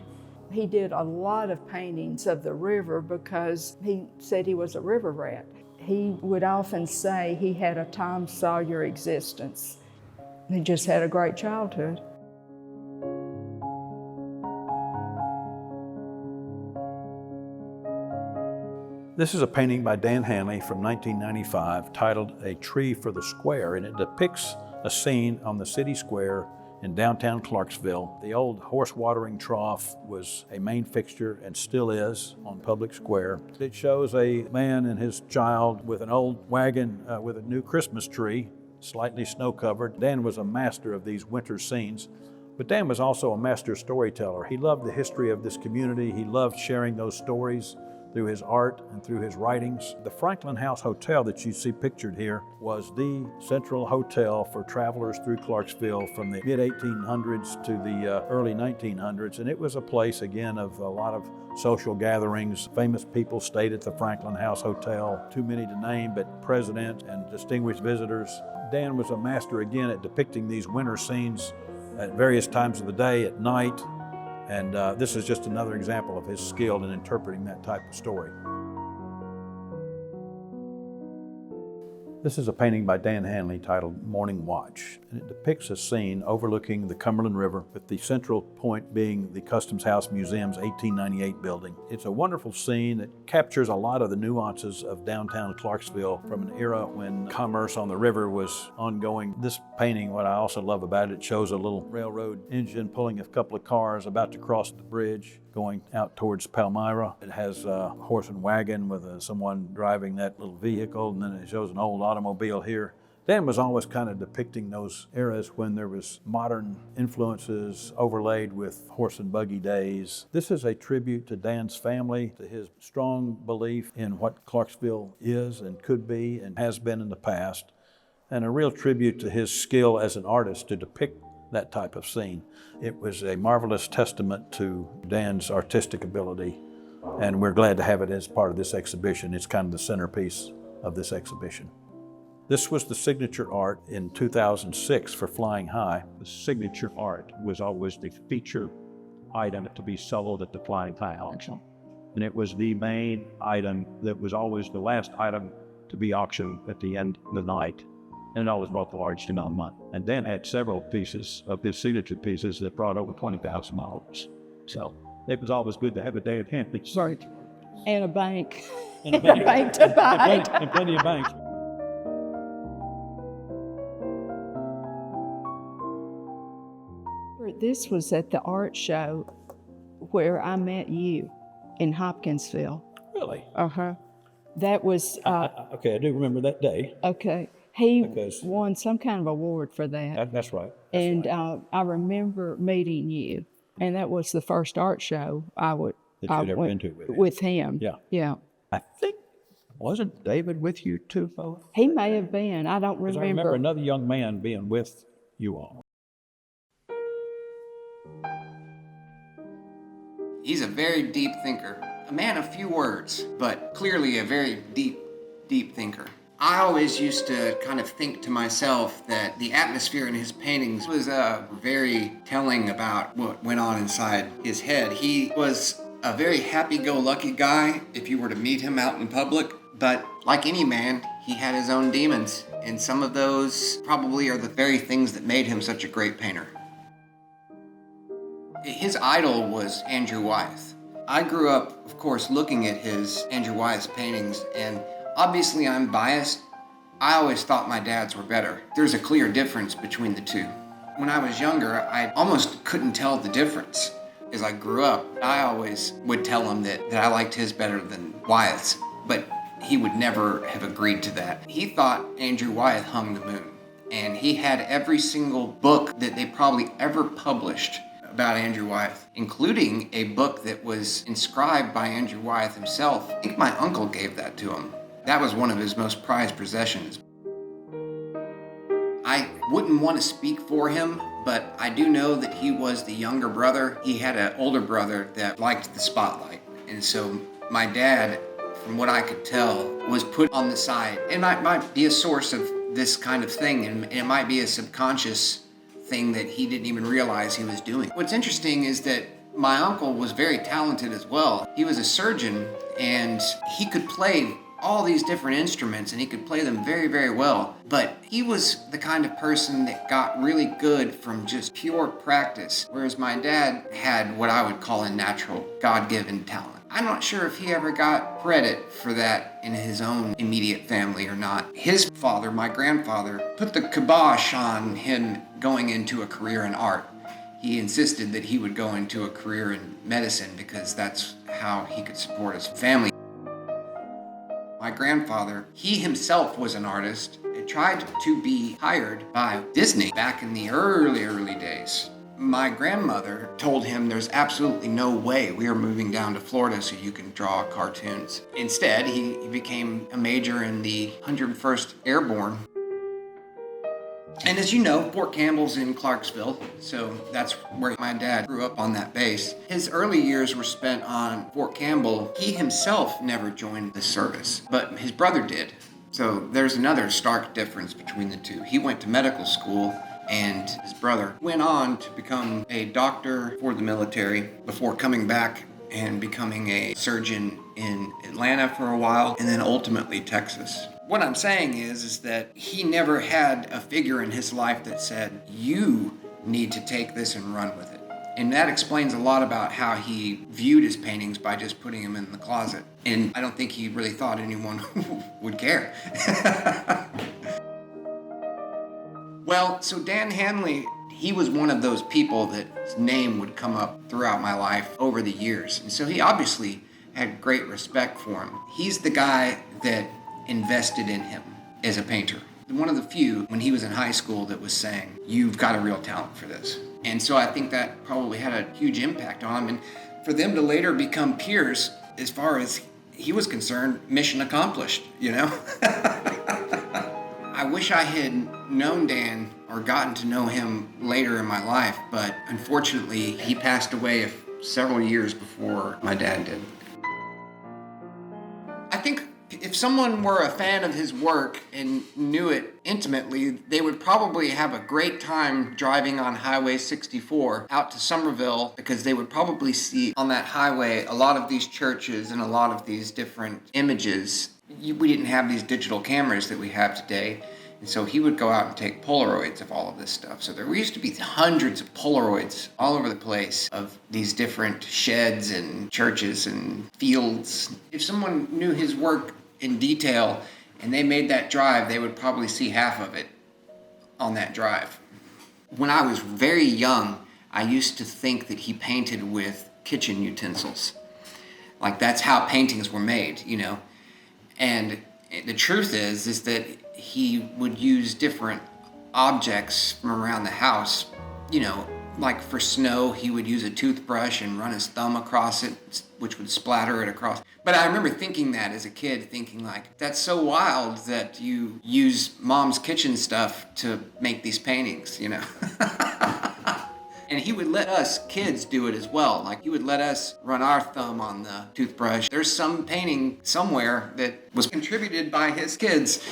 Speaker 5: He did a lot of paintings of the river because he said he was a river rat. He would often say he had a Tom Sawyer existence. He just had a great childhood.
Speaker 4: This is a painting by Dan Hanley from 1995 titled A Tree for the Square, and it depicts a scene on the city square in downtown Clarksville. The old horse watering trough was a main fixture and still is on Public Square. It shows a man and his child with an old wagon with a new Christmas tree, slightly snow-covered. Dan was a master of these winter scenes, but Dan was also a master storyteller. He loved the history of this community. He loved sharing those stories through his art and through his writings. The Franklin House Hotel that you see pictured here was the central hotel for travelers through Clarksville from the mid-1800s to the early 1900s. And it was a place, again, of a lot of social gatherings. Famous people stayed at the Franklin House Hotel, too many to name, but presidents and distinguished visitors. Dan was a master, again, at depicting these winter scenes at various times of the day, at night. And this is just another example of his skill in interpreting that type of story. This is a painting by Dan Hanley titled Morning Watch, and it depicts a scene overlooking the Cumberland River, with the central point being the Customs House Museum's 1898 building. It's a wonderful scene that captures a lot of the nuances of downtown Clarksville from an era when commerce on the river was ongoing. This painting, what I also love about it, shows a little railroad engine pulling a couple of cars about to cross the bridge going out towards Palmyra. It has a horse and wagon with someone driving that little vehicle, and then it shows an old automobile here. Dan was always kind of depicting those eras when there was modern influences overlaid with horse and buggy days. This is a tribute to Dan's family, to his strong belief in what Clarksville is and could be and has been in the past, and a real tribute to his skill as an artist to depict that type of scene. It was a marvelous testament to Dan's artistic ability, and we're glad to have it as part of this exhibition. It's kind of the centerpiece of this exhibition. This was the signature art in 2006 for Flying High.
Speaker 3: The signature art was always the feature item to be sold at the Flying High auction. And it was the main item that was always the last item to be auctioned at the end of the night. And it always brought the largest amount of money. And Dan had several pieces of his signature pieces that brought over $20,000. So it was always good to have a day of Hanley.
Speaker 5: Right. And a bank.
Speaker 3: And a bank.
Speaker 5: bank to buy.
Speaker 3: And plenty of banks.
Speaker 5: This was at the art show where I met you in Hopkinsville.
Speaker 4: Really?
Speaker 5: Uh-huh. That was...
Speaker 4: Okay, I do remember that day.
Speaker 5: Okay. He
Speaker 4: Because-
Speaker 5: won some kind of award for that.
Speaker 4: That's right.
Speaker 5: And I remember meeting you, and that was the first art show I
Speaker 4: That you'd
Speaker 5: I
Speaker 4: ever
Speaker 5: went
Speaker 4: been to
Speaker 5: with him.
Speaker 4: Yeah.
Speaker 5: Yeah.
Speaker 3: I think, wasn't David with you too, both?
Speaker 5: He may have been. I don't
Speaker 4: 'Cause
Speaker 5: remember.
Speaker 4: I remember another young man being with you all.
Speaker 6: He's a very deep thinker, a man of few words, but clearly a very deep thinker. I always used to kind of think to myself that the atmosphere in his paintings was very telling about what went on inside his head. He was a very happy-go-lucky guy if you were to meet him out in public, but like any man, he had his own demons, and some of those probably are the very things that made him such a great painter. His idol was Andrew Wyeth. I grew up, of course, looking at his Andrew Wyeth paintings, and obviously I'm biased. I always thought my dad's were better. There's a clear difference between the two. When I was younger, I almost couldn't tell the difference. As I grew up, I always would tell him that I liked his better than Wyeth's, but he would never have agreed to that. He thought Andrew Wyeth hung the moon, and he had every single book that they probably ever published about Andrew Wyeth, including a book that was inscribed by Andrew Wyeth himself. I think my uncle gave that to him. That was one of his most prized possessions. I wouldn't want to speak for him, but I do know that he was the younger brother. He had an older brother that liked the spotlight. And so my dad, from what I could tell, was put on the side. It might be a source of this kind of thing, and it might be a subconscious thing that he didn't even realize he was doing. What's interesting is that my uncle was very talented as well. He was a surgeon, and he could play all these different instruments, and he could play them very, very well. But he was the kind of person that got really good from just pure practice, whereas my dad had what I would call a natural, God-given talent. I'm not sure if he ever got credit for that in his own immediate family or not. His father, my grandfather, put the kibosh on him going into a career in art. He insisted that he would go into a career in medicine because that's how he could support his family. My grandfather, he himself was an artist. He tried to be hired by Disney back in the early days. My grandmother told him there's absolutely no way we are moving down to Florida so you can draw cartoons. Instead, he became a major in the 101st Airborne. And as you know, Fort Campbell's in Clarksville, so that's where my dad grew up, on that base. His early years were spent on Fort Campbell. He himself never joined the service, but his brother did. So there's another stark difference between the two. He went to medical school, and his brother went on to become a doctor for the military before coming back and becoming a surgeon in Atlanta for a while, and then ultimately Texas. What I'm saying is that he never had a figure in his life that said, you need to take this and run with it. And that explains a lot about how he viewed his paintings by just putting them in the closet. And I don't think he really thought anyone would care. Well, so Dan Hanley, he was one of those people that his name would come up throughout my life over the years. And so he obviously had great respect for him. He's the guy that invested in him as a painter. One of the few, when he was in high school, that was saying, you've got a real talent for this. And so I think that probably had a huge impact on him. And for them to later become peers, as far as he was concerned, mission accomplished, you know? I wish I had known Dan or gotten to know him later in my life, but unfortunately, he passed away several years before my dad did. I think if someone were a fan of his work and knew it intimately, they would probably have a great time driving on Highway 64 out to Somerville, because they would probably see on that highway a lot of these churches and a lot of these different images. We didn't have these digital cameras that we have today, and so he would go out and take Polaroids of all of this stuff. So there used to be hundreds of Polaroids all over the place of these different sheds and churches and fields. If someone knew his work in detail and they made that drive, they would probably see half of it on that drive. When I was very young, I used to think that he painted with kitchen utensils. Like that's how paintings were made, you know. And the truth is that he would use different objects from around the house. You know, like for snow, he would use a toothbrush and run his thumb across it, which would splatter it across. But I remember thinking that as a kid, thinking like, that's so wild that you use mom's kitchen stuff to make these paintings, you know? And he would let us kids do it as well. Like, he would let us run our thumb on the toothbrush. There's some painting somewhere that was contributed by his kids.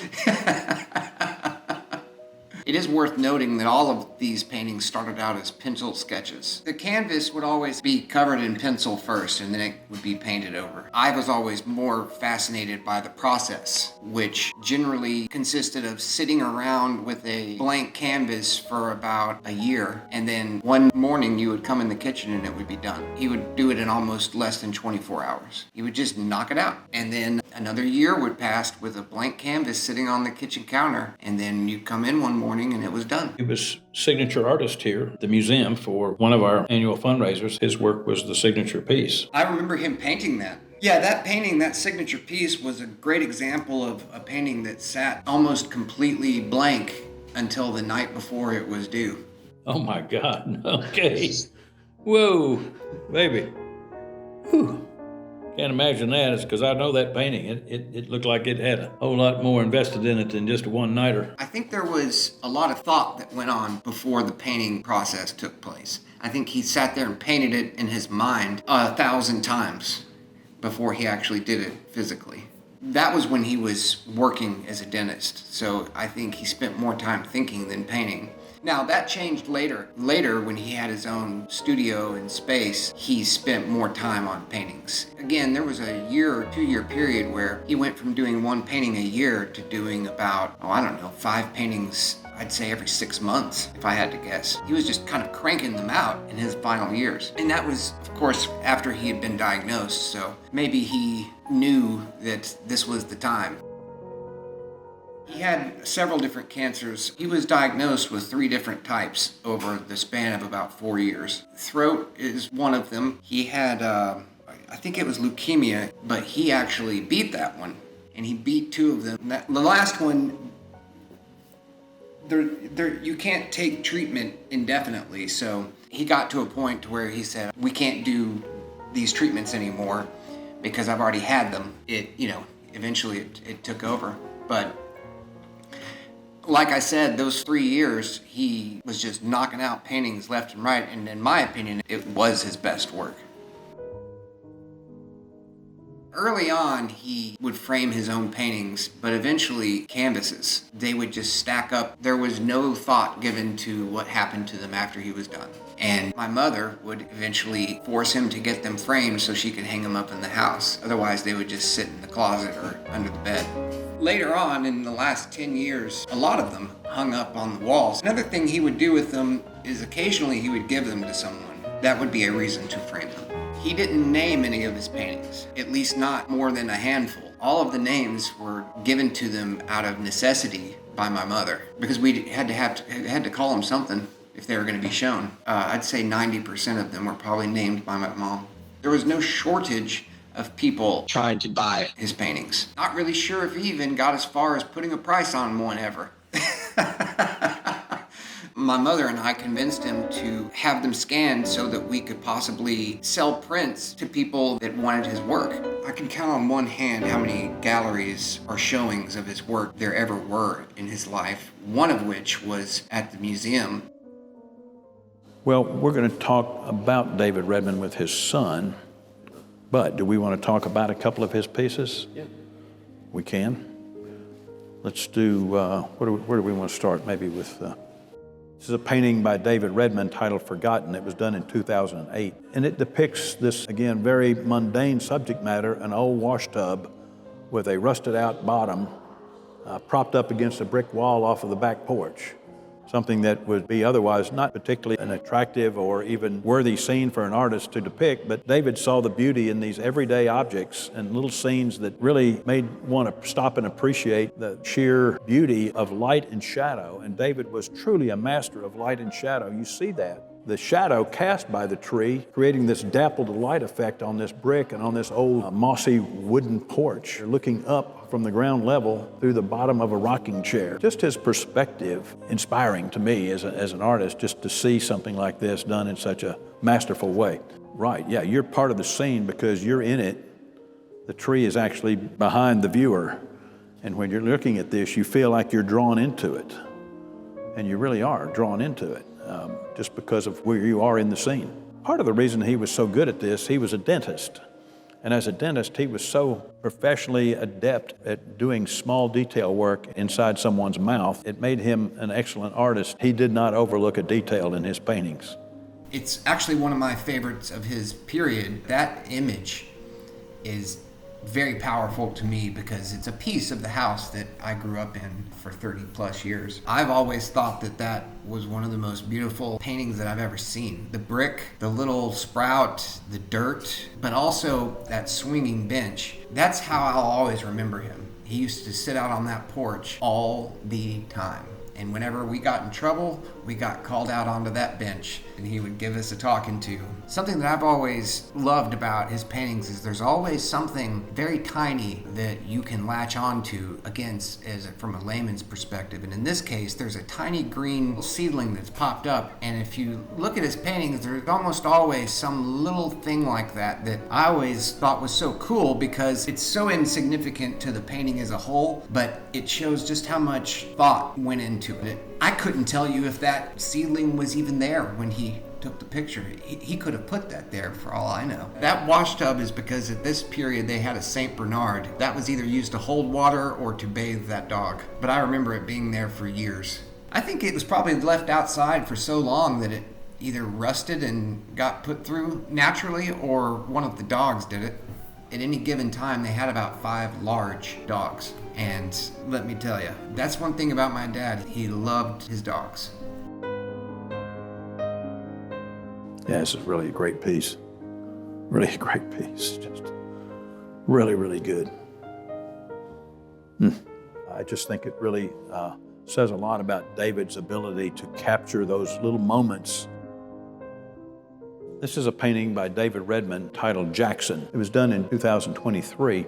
Speaker 6: It is worth noting that all of these paintings started out as pencil sketches. The canvas would always be covered in pencil first, and then it would be painted over. I was always more fascinated by the process, which generally consisted of sitting around with a blank canvas for about a year, and then one morning you would come in the kitchen and it would be done. He would do it in almost less than 24 hours. He would just knock it out. And then another year would pass with a blank canvas sitting on the kitchen counter, and then you'd come in one morning and it was done.
Speaker 4: He was signature artist here at the museum for one of our annual fundraisers. His work was the signature piece.
Speaker 6: I remember him painting that. Yeah, that painting, that signature piece, was a great example of a painting that sat almost completely blank until the night before it was due.
Speaker 4: Oh my God, okay. Whoa, baby. Whew. Can't imagine that. It's because I know that painting. It looked like it had a whole lot more invested in it than just a one-nighter.
Speaker 6: I think there was a lot of thought that went on before the painting process took place. I think he sat there and painted it in his mind 1,000 times before he actually did it physically. That was when he was working as a dentist, so I think he spent more time thinking than painting. Now, that changed later. Later, when he had his own studio and space, he spent more time on paintings. Again, there was a year or 2 year period where he went from doing one painting a year to doing about, 5 paintings, I'd say every 6 months, if I had to guess. He was just kind of cranking them out in his final years. And that was, of course, after he had been diagnosed, so maybe he knew that this was the time. He had several different cancers. He was diagnosed with 3 different types over the span of about 4 years. Throat is one of them. He had, I think it was leukemia, but he actually beat that one. And he beat 2 of them. The last one, you can't take treatment indefinitely. So he got to a point to where he said, we can't do these treatments anymore because I've already had them. Eventually it took over. But like I said, those 3 years, he was just knocking out paintings left and right, and in my opinion, it was his best work. Early on, he would frame his own paintings, but eventually canvases. They would just stack up. There was no thought given to what happened to them after he was done. And my mother would eventually force him to get them framed so she could hang them up in the house. Otherwise, they would just sit in the closet or under the bed. Later on, in the last 10 years, a lot of them hung up on the walls. Another thing he would do with them is occasionally he would give them to someone. That would be a reason to frame them. He didn't name any of his paintings, at least not more than a handful. All of the names were given to them out of necessity by my mother, because we had to call them something if they were going to be shown. I'd say 90% of them were probably named by my mom. There was no shortage of people trying to buy his paintings. Not really sure if he even got as far as putting a price on one ever. My mother and I convinced him to have them scanned so that we could possibly sell prints to people that wanted his work. I can count on one hand how many galleries or showings of his work there ever were in his life, one of which was at the museum.
Speaker 4: Well, we're going to talk about David Redmond with his son, but do we want to talk about a couple of his pieces? Yeah. We can. Let's do, where do we want to start? Maybe with, this is a painting by David Redmond titled Forgotten. It was done in 2008. And it depicts this, again, very mundane subject matter, an old wash tub with a rusted out bottom propped up against a brick wall off of the back porch. Something that would be otherwise not particularly an attractive or even worthy scene for an artist to depict, but David saw the beauty in these everyday objects and little scenes that really made one to stop and appreciate the sheer beauty of light and shadow. And David was truly a master of light and shadow. You see that. The shadow cast by the tree, creating this dappled light effect on this brick and on this old mossy wooden porch. You're looking up from the ground level through the bottom of a rocking chair. Just his perspective, inspiring to me as an artist, just to see something like this done in such a masterful way. Right, yeah, you're part of the scene because you're in it. The tree is actually behind the viewer. And when you're looking at this, you feel like you're drawn into it. And you really are drawn into it, just because of where you are in the scene. Part of the reason he was so good at this, he was a dentist. And as a dentist, he was so professionally adept at doing small detail work inside someone's mouth. It made him an excellent artist. He did not overlook a detail in his paintings.
Speaker 6: It's actually one of my favorites of his period. That image is very powerful to me because it's a piece of the house that I grew up in for 30 plus years. I've always thought that that was one of the most beautiful paintings that I've ever seen. The brick, the little sprout, the dirt, but also that swinging bench. That's how I'll always remember him. He used to sit out on that porch all the time. And whenever we got in trouble, we got called out onto that bench and he would give us a talking to. Something that I've always loved about his paintings is there's always something very tiny that you can latch onto, again, from a layman's perspective. And in this case, there's a tiny green seedling that's popped up. And if you look at his paintings, there's almost always some little thing like that I always thought was so cool because it's so insignificant to the painting as a whole, but it shows just how much thought went into it. I couldn't tell you if that seedling was even there when he took the picture. He could have put that there for all I know. That wash tub is because at this period they had a St. Bernard. That was either used to hold water or to bathe that dog. But I remember it being there for years. I think it was probably left outside for so long that it either rusted and got put through naturally or one of the dogs did it. At any given time, they had about 5 large dogs. And let me tell you, that's one thing about my dad. He loved his dogs.
Speaker 4: Yeah, this is really a great piece. Really a great piece. Just really, really good. I just think it really says a lot about David's ability to capture those little moments. This is a painting by David Redmond titled Jackson. It was done in 2023.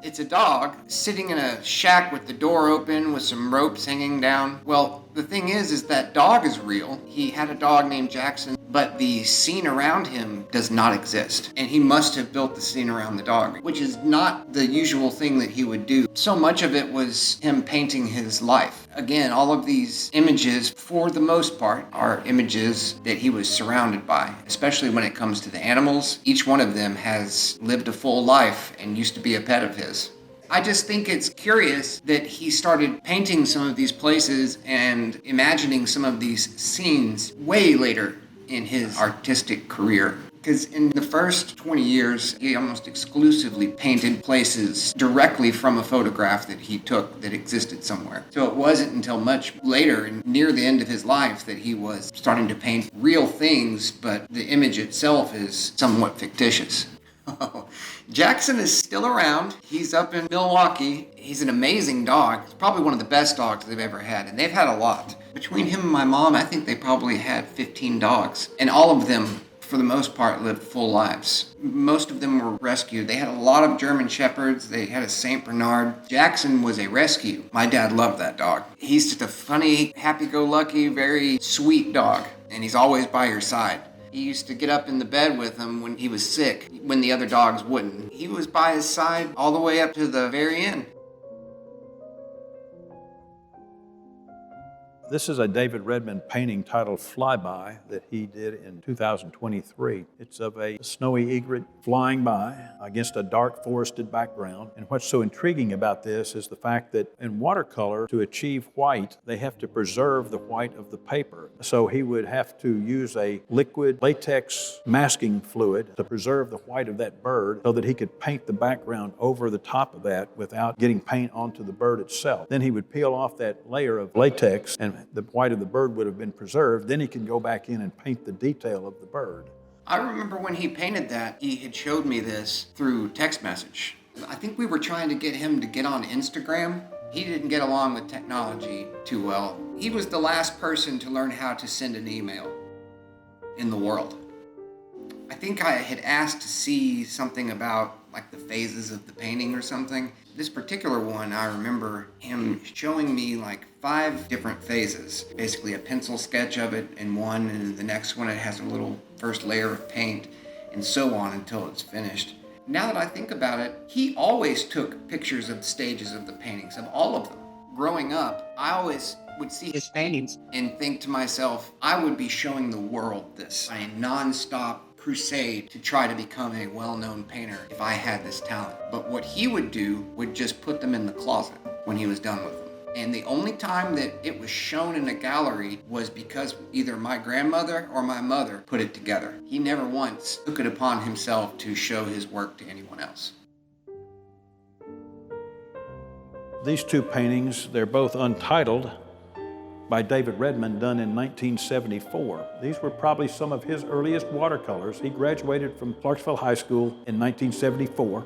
Speaker 6: It's a dog sitting in a shack with the door open with some ropes hanging down. Well, the thing is that dog is real. He had a dog named Jackson, but the scene around him does not exist. And he must have built the scene around the dog, which is not the usual thing that he would do. So much of it was him painting his life. Again, all of these images, for the most part, are images that he was surrounded by, especially when it comes to the animals. Each one of them has lived a full life and used to be a pet of his. I just think it's curious that he started painting some of these places and imagining some of these scenes way later in his artistic career. Because in the first 20 years, he almost exclusively painted places directly from a photograph that he took that existed somewhere. So it wasn't until much later, and near the end of his life, that he was starting to paint real things, but the image itself is somewhat fictitious. Jackson is still around. He's up in Milwaukee. He's an amazing dog. He's probably one of the best dogs they've ever had, and they've had a lot. Between him and my mom, I think they probably had 15 dogs, and all of them, for the most part, lived full lives. Most of them were rescued. They had a lot of German Shepherds. They had a St. Bernard. Jackson was a rescue. My dad loved that dog. He's just a funny, happy-go-lucky, very sweet dog, and he's always by your side. He used to get up in the bed with him when he was sick, when the other dogs wouldn't. He was by his side all the way up to the very end.
Speaker 4: This is a David Redmond painting titled Flyby that he did in 2023. It's of a snowy egret flying by against a dark forested background. And what's so intriguing about this is the fact that in watercolor, to achieve white, they have to preserve the white of the paper. So he would have to use a liquid latex masking fluid to preserve the white of that bird so that he could paint the background over the top of that without getting paint onto the bird itself. Then he would peel off that layer of latex and the white of the bird would have been preserved. Then he can go back in and paint the detail of the bird.
Speaker 6: I remember when he painted that, he had showed me this through text message. I think we were trying to get him to get on Instagram. He didn't get along with technology too well. He was the last person to learn how to send an email in the world. I think I had asked to see something about like the phases of the painting or something. This particular one, I remember him showing me like 5 different phases, basically a pencil sketch of it in one, and the next one it has a little first layer of paint, and so on until it's finished. Now that I think about it, he always took pictures of the stages of the paintings, of all of them. Growing up, I always would see his paintings and think to myself, I would be showing the world this, a non-stop crusade to try to become a well-known painter if I had this talent. But what he would do would just put them in the closet when he was done with them. And the only time that it was shown in a gallery was because either my grandmother or my mother put it together. He never once took it upon himself to show his work to anyone else.
Speaker 4: These 2 paintings, they're both untitled, by David Redmond, done in 1974. These were probably some of his earliest watercolors. He graduated from Clarksville High School in 1974.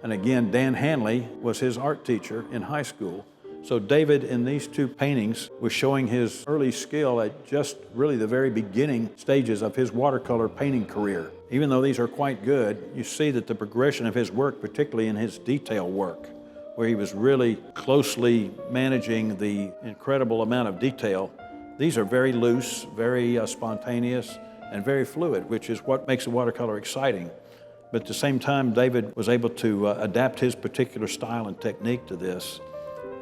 Speaker 4: And again, Dan Hanley was his art teacher in high school. So David, in these 2 paintings, was showing his early skill at just really the very beginning stages of his watercolor painting career. Even though these are quite good, you see that the progression of his work, particularly in his detail work, where he was really closely managing the incredible amount of detail. These are very loose, very spontaneous, and very fluid, which is what makes a watercolor exciting. But at the same time, David was able to adapt his particular style and technique to this.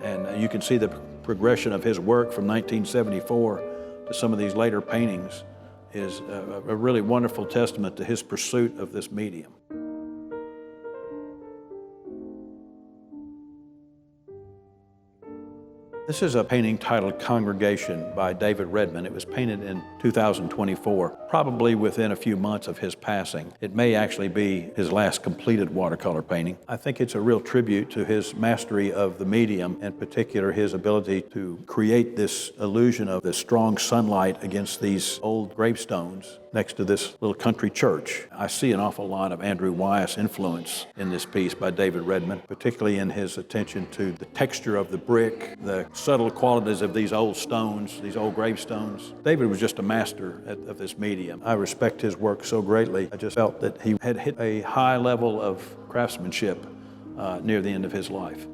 Speaker 4: And you can see the progression of his work from 1974 to some of these later paintings is a really wonderful testament to his pursuit of this medium. This is a painting titled Congregation by David Redmond. It was painted in 2024, probably within a few months of his passing. It may actually be his last completed watercolor painting. I think it's a real tribute to his mastery of the medium, in particular his ability to create this illusion of the strong sunlight against these old gravestones next to this little country church. I see an awful lot of Andrew Wyeth's influence in this piece by David Redmond, particularly in his attention to the texture of the brick, the subtle qualities of these old stones, these old gravestones. David was just a master of this medium. I respect his work so greatly. I just felt that he had hit a high level of craftsmanship near the end of his life.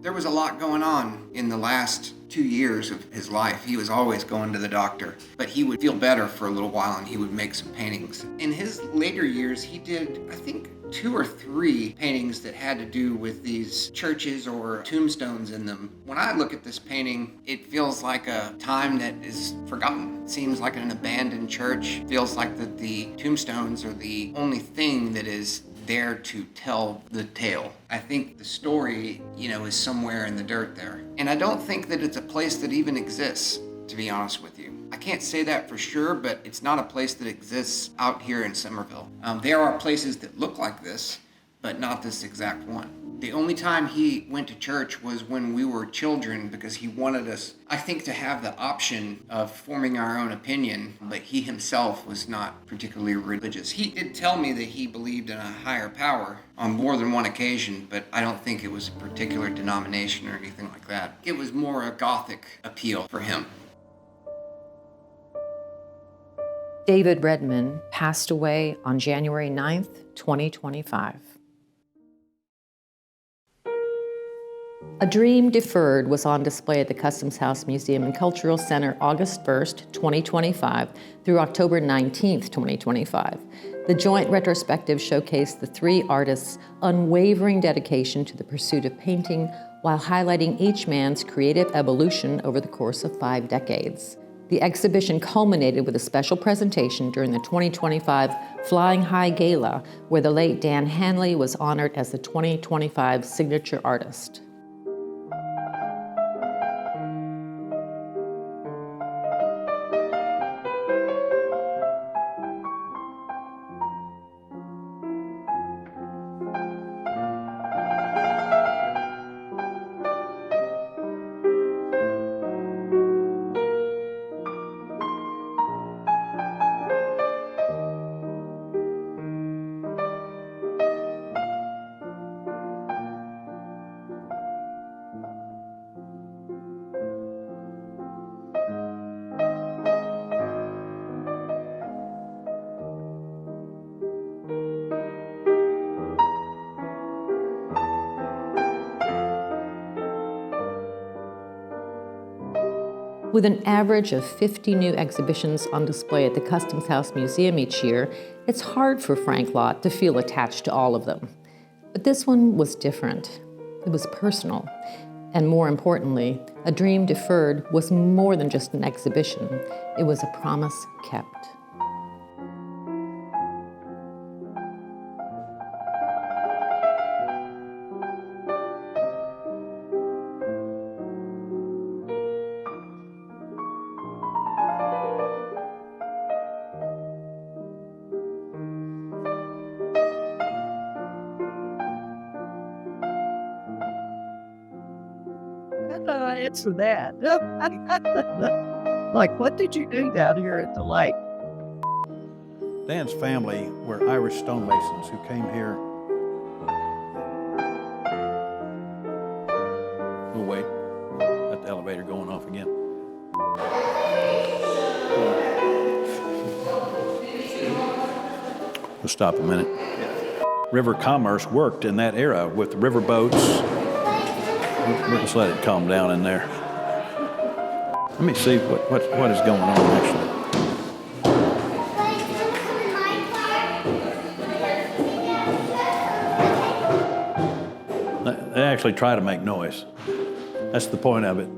Speaker 6: There was a lot going on in the last 2 years of his life. He was always going to the doctor, but he would feel better for a little while and he would make some paintings. In his later years, he did, I think, 2 or 3 paintings that had to do with these churches or tombstones in them. When I look at this painting, it feels like a time that is forgotten. It seems like an abandoned church. It feels like that the tombstones are the only thing that is there to tell the tale. I think the story, is somewhere in the dirt there. And I don't think that it's a place that even exists, to be honest with you. I can't say that for sure, but it's not a place that exists out here in Somerville. There are places that look like this, but not this exact one. The only time he went to church was when we were children because he wanted us, I think, to have the option of forming our own opinion, but he himself was not particularly religious. He did tell me that he believed in a higher power on more than one occasion, but I don't think it was a particular denomination or anything like that. It was more a Gothic appeal for him.
Speaker 1: David Redmond passed away on January 9th, 2025. A Dream Deferred was on display at the Customs House Museum and Cultural Center August 1st, 2025 through October 19th, 2025. The joint retrospective showcased the 3 artists' unwavering dedication to the pursuit of painting while highlighting each man's creative evolution over the course of 5 decades. The exhibition culminated with a special presentation during the 2025 Flying High Gala, where the late Dan Hanley was honored as the 2025 Signature Artist. With an average of 50 new exhibitions on display at the Customs House Museum each year, it's hard for Frank Lott to feel attached to all of them. But this one was different. It was personal. And more importantly, A Dream Deferred was more than just an exhibition. It was a promise kept.
Speaker 2: Answer that. Like, what did you do down here at the lake?
Speaker 4: Dan's family were Irish stonemasons who came here. We'll wait. Let the elevator going off again. We'll stop a minute. River commerce worked in that era with river boats. We'll just let it calm down in there. Let me see what is going on actually. They actually try to make noise. That's the point of it.